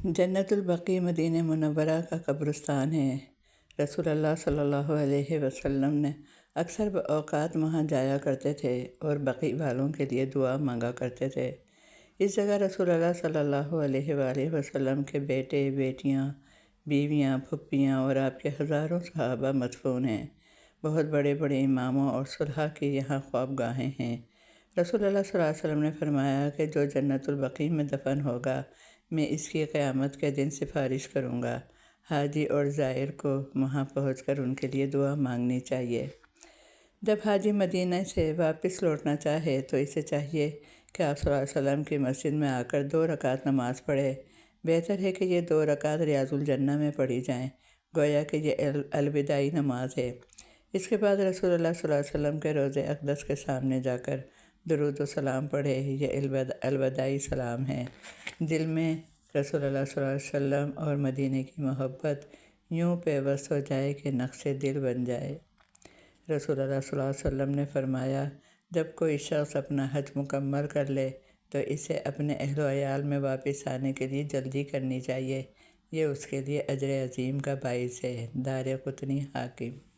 جنت البقیع مدینہ منورہ کا قبرستان ہے۔ رسول اللہ صلی اللہ علیہ وسلم نے اکثر اوقات وہاں جایا کرتے تھے اور بقیع والوں کے لیے دعا مانگا کرتے تھے۔ اس جگہ رسول اللہ صلی اللہ علیہ وآلہ وسلم کے بیٹے، بیٹیاں، بیویاں، پھپھیاں اور آپ کے ہزاروں صحابہ مدفون ہیں۔ بہت بڑے بڑے اماموں اور صلحاء کی یہاں خوابگاہیں ہیں۔ رسول اللہ صلی اللہ علیہ وسلم نے فرمایا کہ جو جنت البقیع میں دفن ہوگا، میں اس کی قیامت کے دن سفارش کروں گا۔ حاجی اور زائر کو وہاں پہنچ کر ان کے لیے دعا مانگنی چاہیے۔ جب حاجی مدینہ سے واپس لوٹنا چاہے تو اسے چاہیے کہ آپ صلی اللہ علیہ وسلم کی مسجد میں آ کر 2 رکعت نماز پڑھے۔ بہتر ہے کہ یہ 2 رکعت ریاض الجنہ میں پڑھی جائیں، گویا کہ یہ الوداعی نماز ہے۔ اس کے بعد رسول اللہ صلی اللہ علیہ وسلم کے روضہ اقدس کے سامنے جا کر درود و سلام پڑھے۔ یہ الوداعی سلام ہے۔ دل میں رسول اللہ صلی اللہ علیہ وسلم اور مدینہ کی محبت یوں پیوست ہو جائے کہ نقش دل بن جائے۔ رسول اللہ صلی اللہ علیہ وسلم نے فرمایا، جب کوئی شخص اپنا حج مکمل کر لے تو اسے اپنے اہل و عیال میں واپس آنے کے لیے جلدی کرنی چاہیے۔ یہ اس کے لیے اجر عظیم کا باعث ہے۔ دارقطنی حاکم۔